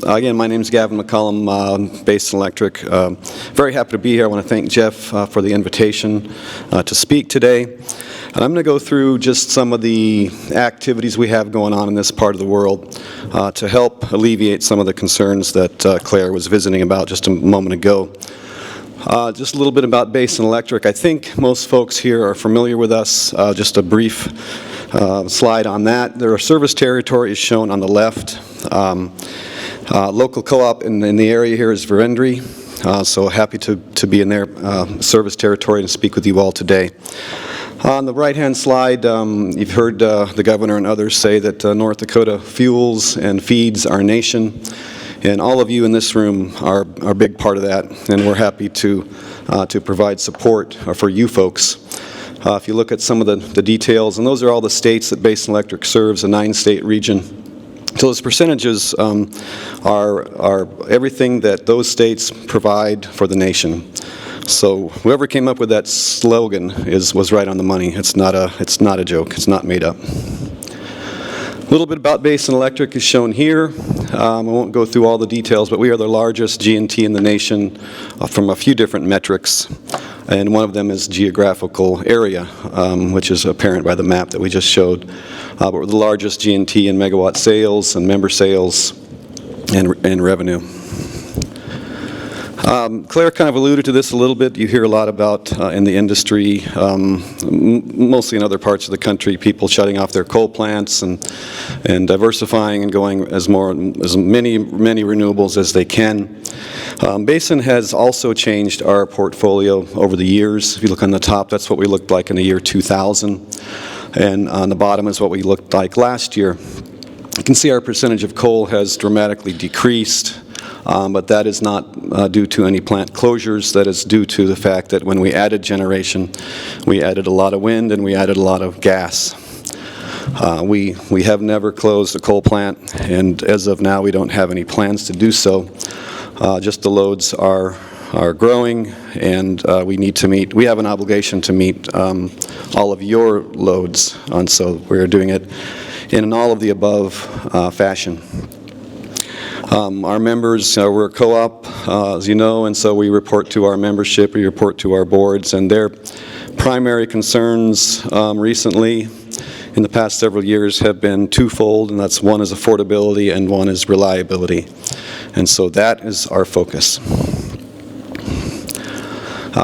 Again, my name is Gavin McCollum, Basin Electric. Very happy to be here. I want to thank Jeff for the invitation to speak today. And I'm going to go through just some of the activities we have going on in this part of the world to help alleviate some of the concerns that Claire was visiting about just a moment ago. Just a little bit about Basin Electric. I think most folks here are familiar with us. Just a brief slide on that. Our service territory is shown on the left. Local co-op in the area here is Verendry, so happy to be in their service territory and speak with you all today. On the right-hand slide, you've heard the governor and others say that North Dakota fuels and feeds our nation, and all of you in this room are a big part of that, and we're happy to provide support for you folks. If you look at some of the details, and those are all the states that Basin Electric serves, a 9-state region. So those percentages are everything that those states provide for the nation. So whoever came up with that slogan was right on the money. It's not a joke. It's not made up. A little bit about Basin Electric is shown here. I won't go through all the details, but we are the largest G&T in the nation from a few different metrics. And one of them is geographical area, which is apparent by the map that we just showed. But we're the largest G&T in megawatt sales and member sales and revenue. Claire kind of alluded to this a little bit. You hear a lot about in the industry, mostly in other parts of the country, people shutting off their coal plants and diversifying and going as many renewables as they can. Basin has also changed our portfolio over the years. If you look on the top, that's what we looked like in the year 2000. And on the bottom is what we looked like last year. You can see our percentage of coal has dramatically decreased. But that is not due to any plant closures. That is due to the fact that when we added generation, we added a lot of wind and we added a lot of gas. We have never closed a coal plant, and as of now, we don't have any plans to do so. Just the loads are growing, and we have an obligation to meet all of your loads, and so we're doing it in an all of the above fashion. Our members, we're a co-op, as you know, and so we report to our membership, we report to our boards, and their primary concerns recently in the past several years have been twofold, and that's one is affordability and one is reliability. And so that is our focus.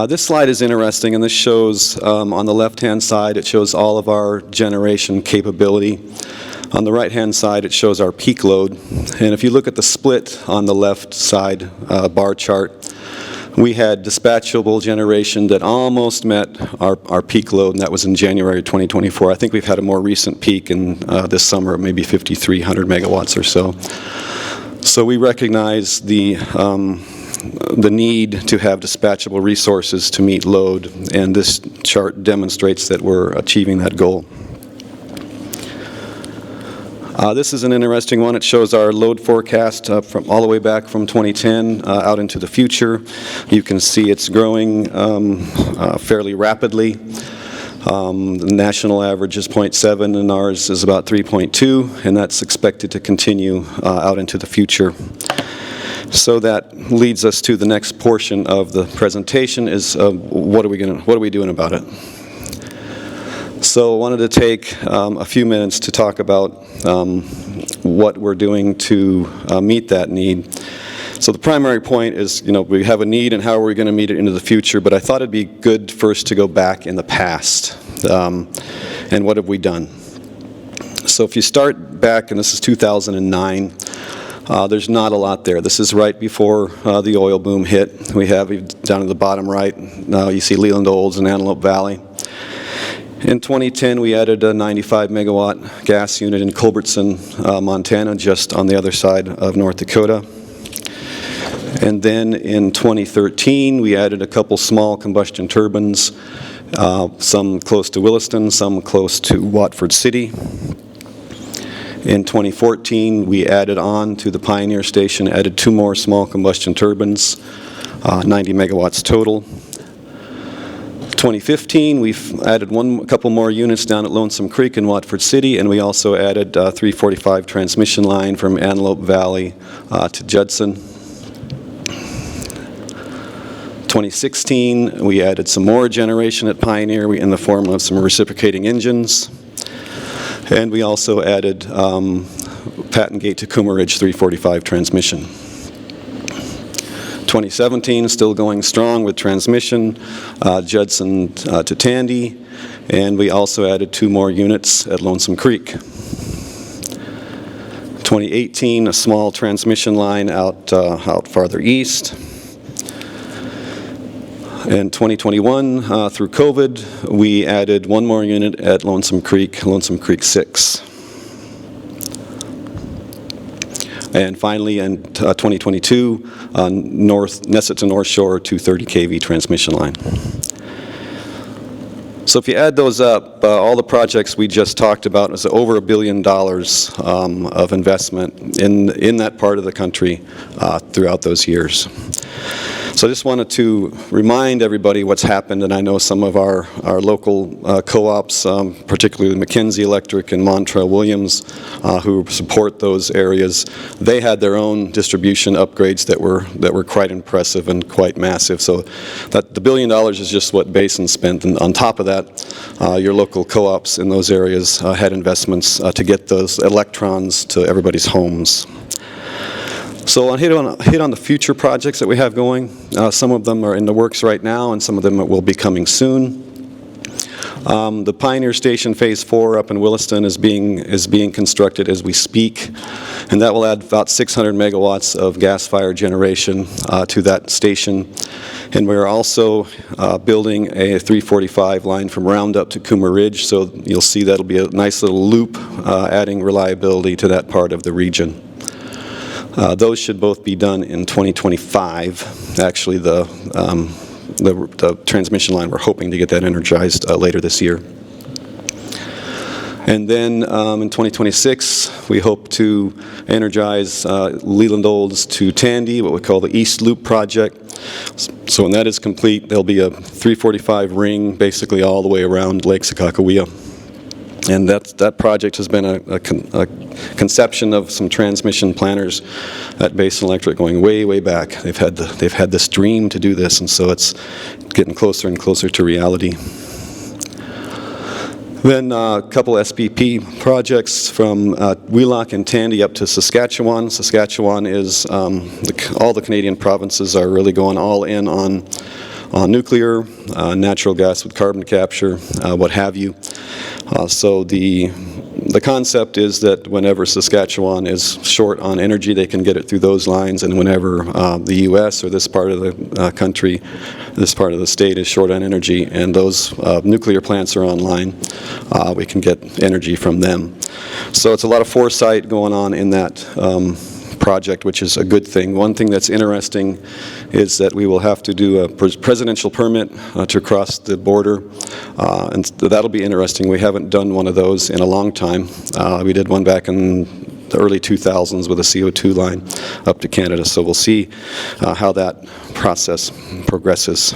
This slide is interesting, and this shows on the left-hand side, it shows all of our generation capability. On the right-hand side, it shows our peak load. And if you look at the split on the left side bar chart, we had dispatchable generation that almost met our peak load, and that was in January 2024. I think we've had a more recent peak in this summer, maybe 5,300 megawatts or so. So we recognize the need to have dispatchable resources to meet load, and this chart demonstrates that we're achieving that goal. This is an interesting one. It shows our load forecast from all the way back from 2010 out into the future. You can see it's growing fairly rapidly. The national average is 0.7 and ours is about 3.2, and that's expected to continue out into the future. So that leads us to the next portion of the presentation is what are we doing about it? So I wanted to take a few minutes to talk about what we're doing to meet that need. So the primary point is, we have a need and how are we going to meet it into the future, but I thought it'd be good first to go back in the past and what have we done. So if you start back, and this is 2009, there's not a lot there. This is right before the oil boom hit. We have down at the bottom right, you see Leland Olds and Antelope Valley. In 2010, we added a 95 megawatt gas unit in Culbertson, Montana, just on the other side of North Dakota. And then in 2013, we added a couple small combustion turbines, some close to Williston, some close to Watford City. In 2014, we added on to the Pioneer Station, added 2 more small combustion turbines, 90 megawatts total. 2015, we've added a couple more units down at Lonesome Creek in Watford City, and we also added 345 transmission line from Antelope Valley to Judson. 2016, we added some more generation at Pioneer in the form of some reciprocating engines. And we also added Patton Gate to Coomer Ridge 345 transmission. 2017, still going strong with transmission, Judson to Tandy, and we also added 2 more units at Lonesome Creek. 2018, a small transmission line out farther east. In 2021, through COVID, we added 1 more unit at Lonesome Creek 6. And finally, in 2022, Nessa to North Shore 230 kV transmission line. So if you add those up, all the projects we just talked about, is over $1 billion of investment in that part of the country throughout those years. So I just wanted to remind everybody what's happened, and I know some of our local co-ops, particularly McKinsey Electric and Montreux Williams, who support those areas, they had their own distribution upgrades that were quite impressive and quite massive. So that the $1 billion is just what Basin spent, and on top of that, your local co-ops in those areas had investments to get those electrons to everybody's homes. So I'll hit on the future projects that we have going. Some of them are in the works right now, and some of them will be coming soon. The Pioneer Station Phase 4 up in Williston is being constructed as we speak, and that will add about 600 megawatts of gas-fired generation to that station. And we're also building a 345 line from Roundup to Coomer Ridge, so you'll see that'll be a nice little loop adding reliability to that part of the region. Those should both be done in 2025. Actually, the transmission line, we're hoping to get that energized later this year. And then in 2026, we hope to energize Leland Olds to Tandy, what we call the East Loop project. So when that is complete, there'll be a 345 ring basically all the way around Lake Sakakawea. And that project has been a conception of some transmission planners at Basin Electric going way, way back. They've had this dream to do this, and so it's getting closer and closer to reality. Then a couple SPP projects from Wheelock and Tandy up to Saskatchewan. Saskatchewan is, all the Canadian provinces are really going all in on nuclear, natural gas with carbon capture, what have you. So the concept is that whenever Saskatchewan is short on energy, they can get it through those lines, and whenever the U.S. or this part of the country, this part of the state is short on energy, and those nuclear plants are online, we can get energy from them. So it's a lot of foresight going on in that project, which is a good thing. One thing that's interesting is that we will have to do a presidential permit to cross the border, and that'll be interesting. We haven't done one of those in a long time. We did one back in the early 2000s with a CO2 line up to Canada, so we'll see how that process progresses.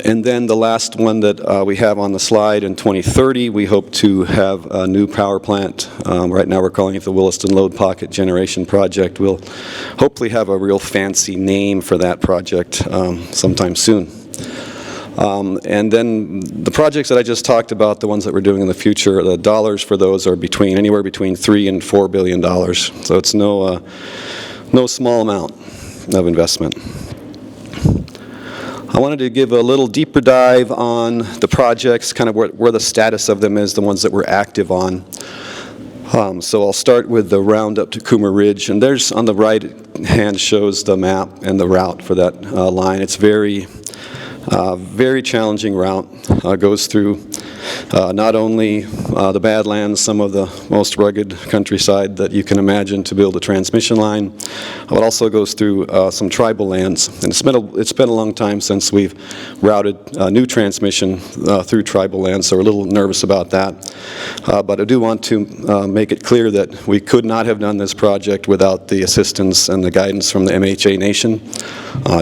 And then the last one that we have on the slide, in 2030, we hope to have a new power plant. Right now we're calling it the Williston Load Pocket Generation Project. We'll hopefully have a real fancy name for that project sometime soon. And then the projects that I just talked about, the ones that we're doing in the future, the dollars for those are anywhere between $3 and $4 billion. So it's no small amount of investment. I wanted to give a little deeper dive on the projects, kind of where the status of them is, the ones that we're active on. So I'll start with the Roundup to Coomer Ridge, and there's on the right hand shows the map and the route for that line. It's very challenging route. Goes through not only the Badlands, some of the most rugged countryside that you can imagine to build a transmission line, but also goes through some tribal lands. And it's been a long time since we've routed new transmission through tribal lands, so we're a little nervous about that. But I do want to make it clear that we could not have done this project without the assistance and the guidance from the MHA Nation.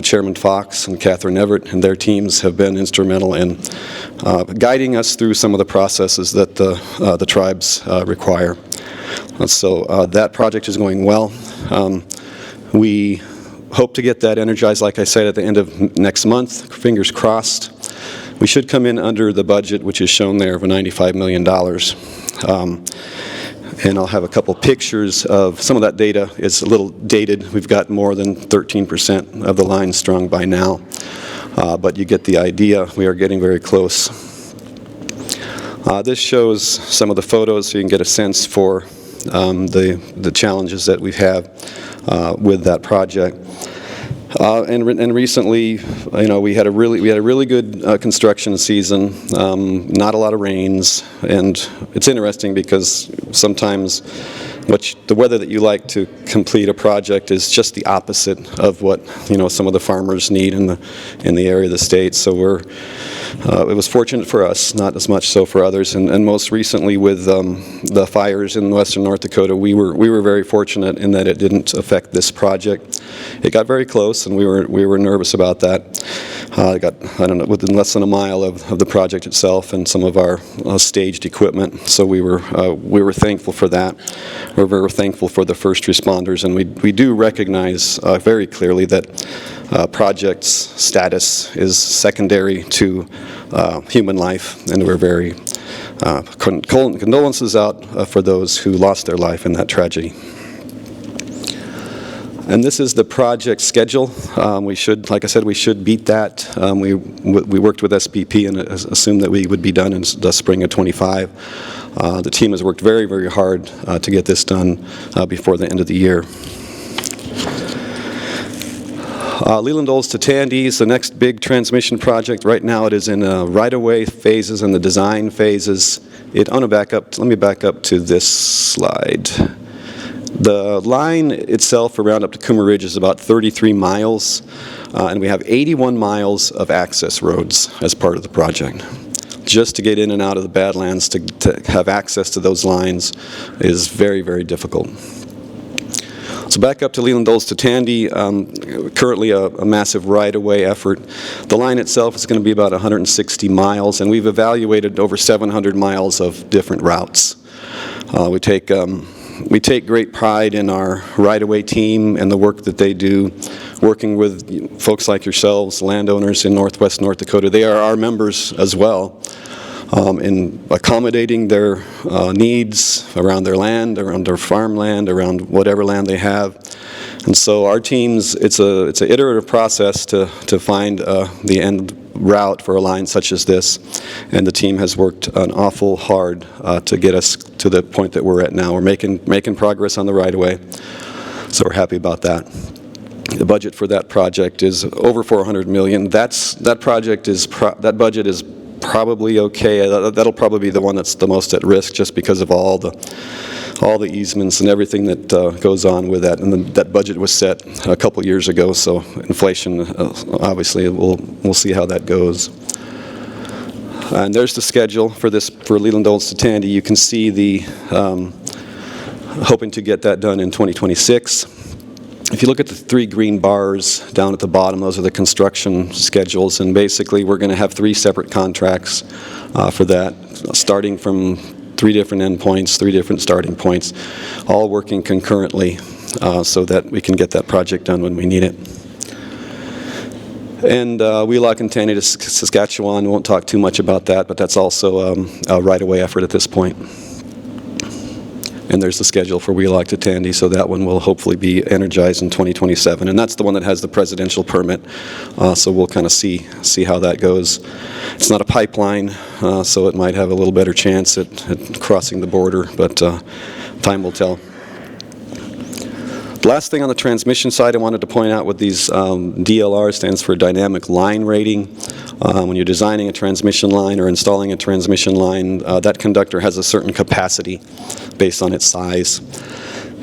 Chairman Fox and Catherine Everett and their teams have been instrumental in guiding us through some of the processes that the tribes require. So that project is going well. We hope to get that energized, like I said, at the end of next month. Fingers crossed. We should come in under the budget, which is shown there, of $95 million. And I'll have a couple pictures of some of that data. Is a little dated. We've got more than 13% of the line strung by now. But you get the idea. We are getting very close. This shows some of the photos so you can get a sense for the challenges that we have with that project. And recently, we had a really good construction season. Not a lot of rains, and it's interesting because sometimes the weather that you like to complete a project is just the opposite of what some of the farmers need in the area of the state. So it was fortunate for us, not as much so for others. And most recently with the fires in western North Dakota, we were very fortunate in that it didn't affect this project. It got very close, and we were nervous about that. It got, within less than a mile of the project itself and some of our staged equipment. So we were thankful for that. We're very thankful for the first responders, and we do recognize very clearly that project's status is secondary to human life, and we're very condolences out for those who lost their life in that tragedy. And this is the project schedule. Like I said, we should beat that. We worked with SPP and assumed that we would be done in the spring of 25. The team has worked very, very hard to get this done before the end of the year. Leland Olds to Tandy is the next big transmission project. Right now it is in right-of-way phases and the design phases. Let me back up to this slide. The line itself around up to Coomer Ridge is about 33 miles, and we have 81 miles of access roads as part of the project. Just to get in and out of the Badlands, to have access to those lines is very, very difficult. So back up to Leland Olds to Tandy, currently a massive right-of-way effort. The line itself is going to be about 160 miles, and we've evaluated over 700 miles of different routes. We take great pride in our right-of-way team and the work that they do, working with folks like yourselves, landowners in northwest North Dakota. They are our members as well, in accommodating their needs around their land, around their farmland, around whatever land they have. And so our teams, it's an iterative process to find the end route for a line such as this, and the team has worked an awful hard to get us to the point that we're at now. We're making progress on the right-of-way, so we're happy about that. The budget for that project is over $400 million. That budget is probably okay. That'll probably be the one that's the most at risk, just because of all the easements and everything that goes on with that. And then that budget was set a couple years ago, so inflation, obviously, we'll see how that goes. And there's the schedule for Leland Olds to Tandy. You can see the hoping to get that done in 2026. If you look at the three green bars down at the bottom, those are the construction schedules, and basically we're going to have 3 separate contracts for that, starting from 3 different endpoints, 3 different starting points, all working concurrently so that we can get that project done when we need it. And Wheelock and Tandy to Saskatchewan, we won't talk too much about that, but that's also a right-of-way effort at this point. And there's the schedule for Wheelock to Tandy, so that one will hopefully be energized in 2027. And that's the one that has the presidential permit, so we'll kind of see how that goes. It's not a pipeline, so it might have a little better chance at crossing the border, but time will tell. The Last thing on the transmission side I wanted to point out with these DLR stands for dynamic line rating. When you're designing a transmission line or installing a transmission line, that conductor has a certain capacity based on its size.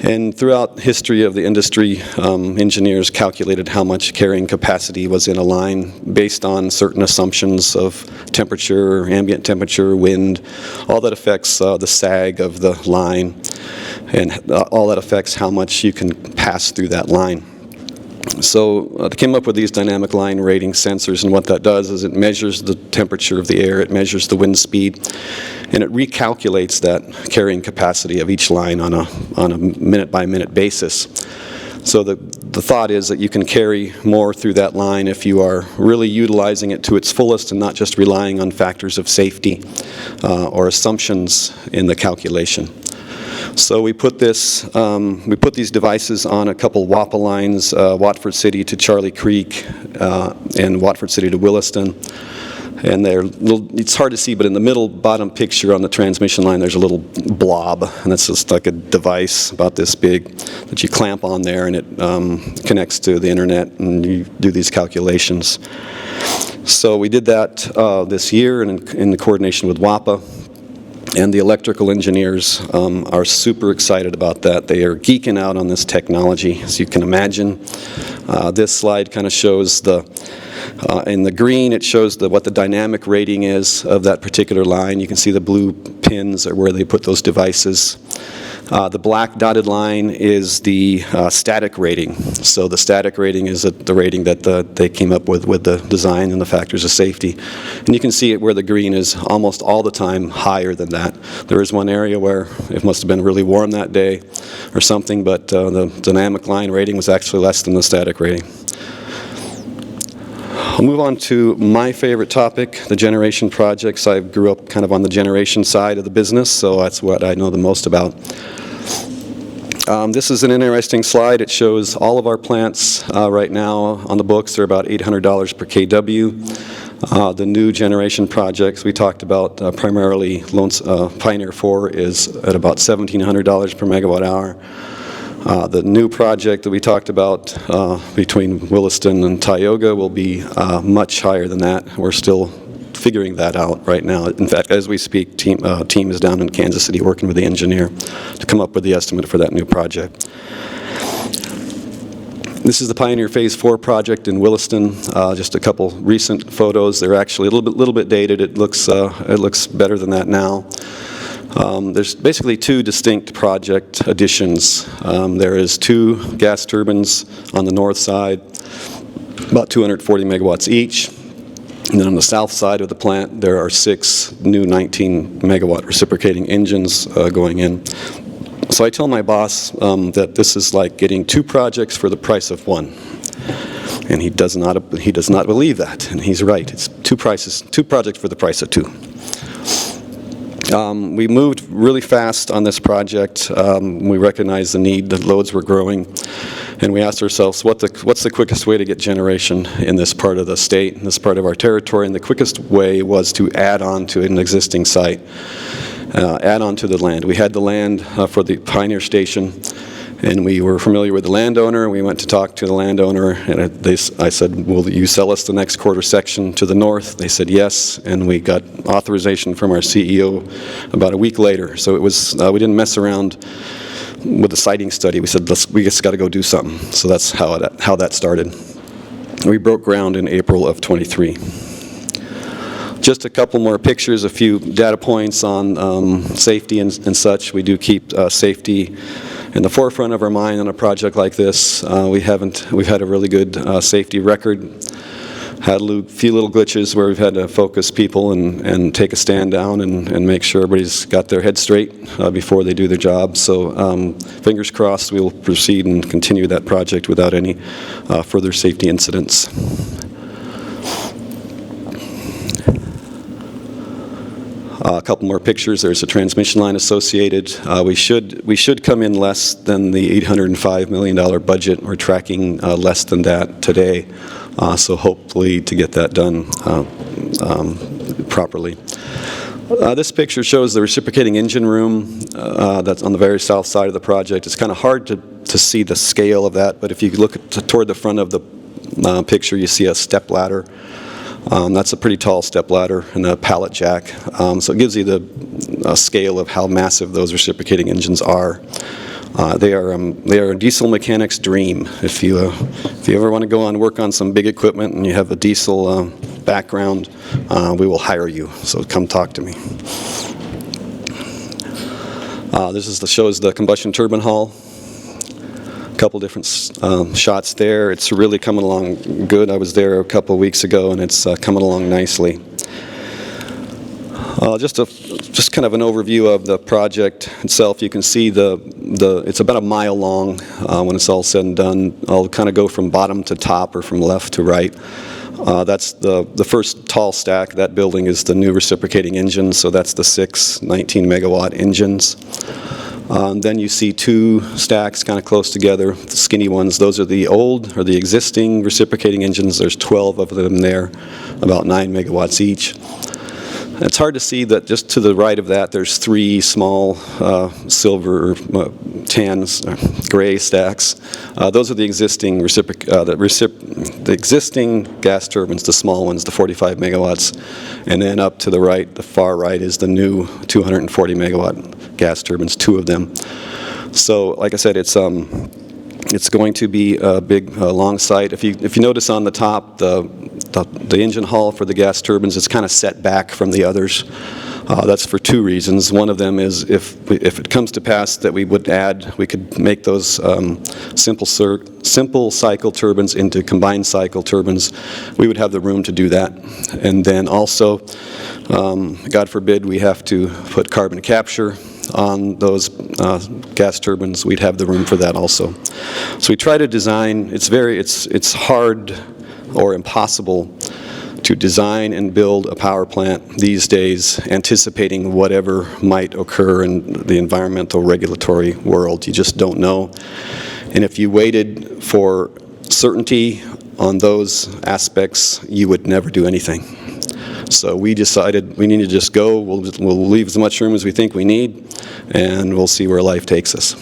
And throughout history of the industry, engineers calculated how much carrying capacity was in a line based on certain assumptions of temperature, ambient temperature, wind, all that affects the sag of the line, and all that affects how much you can pass through that line. So they came up with these dynamic line rating sensors, and what that does is it measures the temperature of the air, it measures the wind speed, and it recalculates that carrying capacity of each line on a minute-by-minute basis. So the thought is that you can carry more through that line if you are really utilizing it to its fullest and not just relying on factors of safety or assumptions in the calculation. So we put these devices on a couple WAPA lines, Watford City to Charlie Creek, and Watford City to Williston. And it's hard to see, but in the middle bottom picture on the transmission line, there's a little blob, and that's just like a device about this big that you clamp on there, and it connects to the internet, and you do these calculations. So we did that this year in the coordination with WAPA. And the electrical engineers are super excited about that. They are geeking out on this technology, as you can imagine. This slide kind of shows in the green, it shows what the dynamic rating is of that particular line. You can see the blue pins are where they put those devices. The black dotted line is the static rating. So the static rating is the rating that they came up with the design and the factors of safety. And you can see it where the green is almost all the time higher than that. There is one area where it must have been really warm that day or something, but the dynamic line rating was actually less than the static rating. I'll move on to my favorite topic, the generation projects. I grew up kind of on the generation side of the business, so that's what I know the most about. This is an interesting slide. It shows all of our plants right now on the books. They're about $800 per kW. The new generation projects we talked about, primarily Pioneer 4, is at about $1,700 per megawatt hour. The new project that we talked about between Williston and Tioga will be much higher than that. We're still figuring that out right now. In fact, as we speak, team is down in Kansas City working with the engineer to come up with the estimate for that new project. This is the Pioneer Phase 4 project in Williston. Just a couple recent photos. They're actually a little bit dated. It looks better than that now. There's basically two distinct project additions. There is 2 gas turbines on the north side, about 240 megawatts each. And then on the south side of the plant, there are 6 new 19 megawatt reciprocating engines going in. So I tell my boss that this is like getting 2 projects for the price of 1. And he does not believe that, and he's right. It's 2 projects for the price of 2. We moved really fast on this project. We recognized the need, the loads were growing, and we asked ourselves, what's the quickest way to get generation in this part of the state, in this part of our territory? And the quickest way was to add on to an existing site, add on to the land. We had the land for the Pioneer Station, and we were familiar with the landowner. We went to talk to the landowner, and I said, will you sell us the next quarter section to the north? They said yes, and we got authorization from our CEO about a week later. So it was, we didn't mess around with the siting study. We said, we just got to go do something. So that's how that started. We broke ground in April of 23. Just a couple more pictures, a few data points on safety and such. We do keep safety in the forefront of our mind on a project like this. We've had a really good safety record. Had a few little glitches where we've had to focus people and take a stand down and make sure everybody's got their head straight before they do their job. So fingers crossed we'll proceed and continue that project without any further safety incidents. A couple more pictures. There's a transmission line associated. We should come in less than the $805 million budget. We're tracking less than that today, so hopefully to get that done properly. This picture shows the reciprocating engine room that's on the very south side of the project. It's kind of hard to see the scale of that, but if you look toward the front of the picture, you see a step ladder. That's a pretty tall step ladder and a pallet jack. So it gives you the scale of how massive those reciprocating engines are. They are a diesel mechanic's dream. If you ever want to go on work on some big equipment and you have a diesel background, we will hire you. So come talk to me. This shows the combustion turbine hull. A couple different shots there. It's really coming along good. I was there a couple weeks ago, and it's coming along nicely. Just kind of an overview of the project itself. You can see it's about a mile long when it's all said and done. I'll kind of go from bottom to top or from left to right. That's the first tall stack. That building is the new reciprocating engine, so that's the 6 19-megawatt engines. Then you see two stacks kind of close together, the skinny ones. Those are the old or the existing reciprocating engines. There's 12 of them there, about 9 megawatts each. It's hard to see that just to the right of that there's 3 small silver or tan gray stacks. Those are the existing the existing gas turbines, the small ones, the 45 megawatts. And then up to the right, the far right, is the new 240 megawatt gas turbines, 2 of them. So like I said, it's going to be a big, long site. If you notice on the top, the engine hull for the gas turbines is kind of set back from the others. That's for 2 reasons. One of them is if it comes to pass that we could make those simple cycle turbines into combined cycle turbines, we would have the room to do that. And then also, God forbid, we have to put carbon capture on those gas turbines, we'd have the room for that also. So we try to design, it's hard or impossible to design and build a power plant these days anticipating whatever might occur in the environmental regulatory world. You just don't know. And if you waited for certainty on those aspects, you would never do anything. So we decided we need to just go. We'll leave as much room as we think we need, and we'll see where life takes us.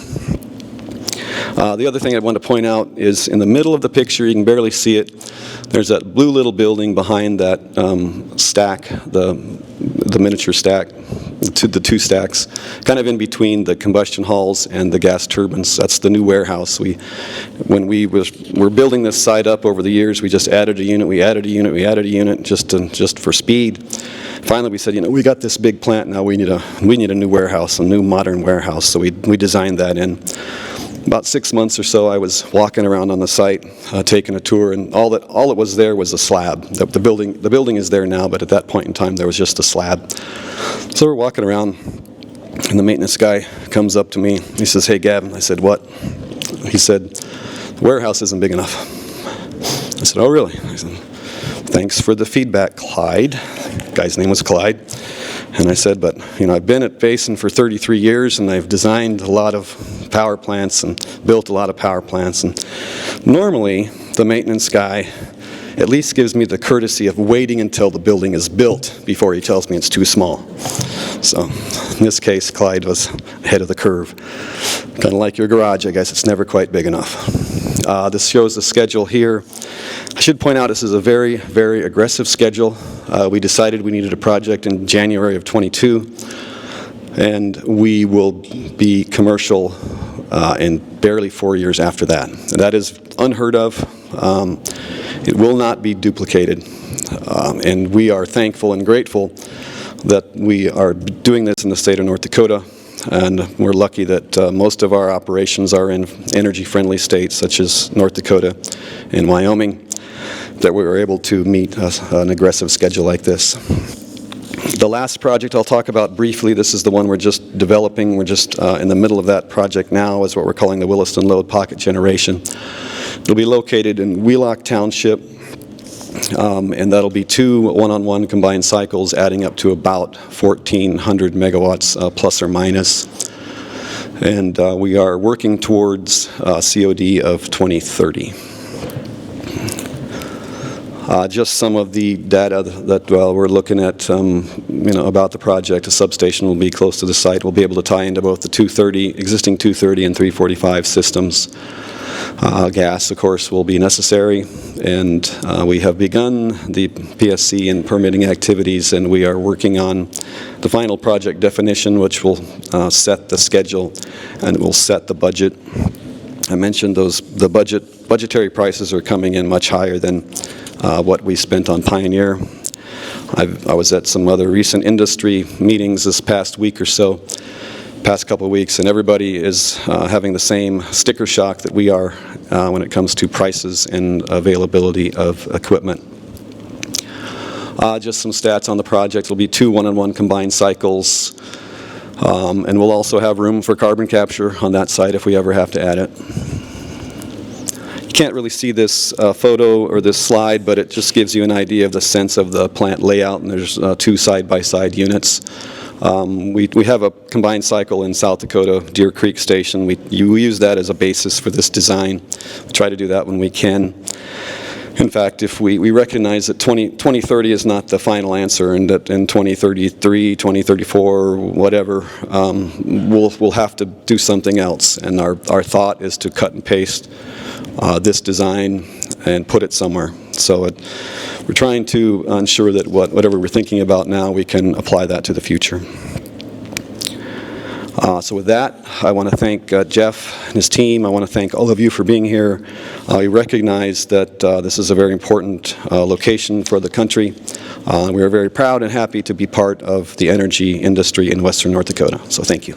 The other thing I want to point out is in the middle of the picture, you can barely see it, there's that blue little building behind that stack, the miniature stack, the 2 stacks, kind of in between the combustion halls and the gas turbines. That's the new warehouse. When we were building this site up over the years, we just added a unit, just for speed. Finally, we said, we got this big plant now. We need a new warehouse, a new modern warehouse. So we designed that in. About 6 months or so, I was walking around on the site, taking a tour, and all it was there was a slab. The building is there now, but at that point in time, there was just a slab. So we're walking around, and the maintenance guy comes up to me. He says, "Hey, Gavin." I said, "What?" He said, "The warehouse isn't big enough." I said, "Oh, really?" I said, "Thanks for the feedback, Clyde." The guy's name was Clyde. And I said, "But, I've been at Basin for 33 years, and I've designed a lot of power plants and built a lot of power plants. And normally, the maintenance guy at least gives me the courtesy of waiting until the building is built before he tells me it's too small." So in this case, Clyde was ahead of the curve. Kind of like your garage, I guess. It's never quite big enough. This shows the schedule here. I should point out this is a very, very aggressive schedule. We decided we needed a project in January of 22, and we will be commercial in barely 4 years after that. And that is unheard of. It will not be duplicated, and we are thankful and grateful that we are doing this in the state of North Dakota, and we're lucky that most of our operations are in energy-friendly states such as North Dakota and Wyoming, that we were able to meet an aggressive schedule like this. The last project I'll talk about briefly, this is the one we're just developing. We're just in the middle of that project now, is what we're calling the Williston Load Pocket Generation. It'll be located in Wheelock Township, and that'll be 2 one-on-one combined cycles adding up to about 1,400 megawatts plus or minus. And we are working towards COD of 2030. Just some of the data that we're looking at, about the project. A substation will be close to the site. We'll be able to tie into both the existing 230 and 345 systems. Gas, of course, will be necessary, and we have begun the PSC and permitting activities, and we are working on the final project definition, which will set the schedule and will set the budget. I mentioned the budgetary prices are coming in much higher than what we spent on Pioneer. I was at some other recent industry meetings this past week or so, past couple of weeks, and everybody is having the same sticker shock that we are when it comes to prices and availability of equipment. Just some stats on the project. It'll be 2 1-on-1 combined cycles, and we'll also have room for carbon capture on that site if we ever have to add it. You can't really see this photo or this slide, but it just gives you an idea of the sense of the plant layout, and there's 2 side-by-side units. We have a combined cycle in South Dakota, Deer Creek Station. We use that as a basis for this design. We try to do that when we can. In fact, if we recognize that 2030 is not the final answer, and that in 2033, 2034, whatever, we'll have to do something else. And our thought is to cut and paste this design and put it somewhere. So we're trying to ensure that whatever we're thinking about now, we can apply that to the future. So with that, I want to thank Jeff and his team. I want to thank all of you for being here. We recognize that this is a very important location for the country. We are very proud and happy to be part of the energy industry in western North Dakota. So thank you.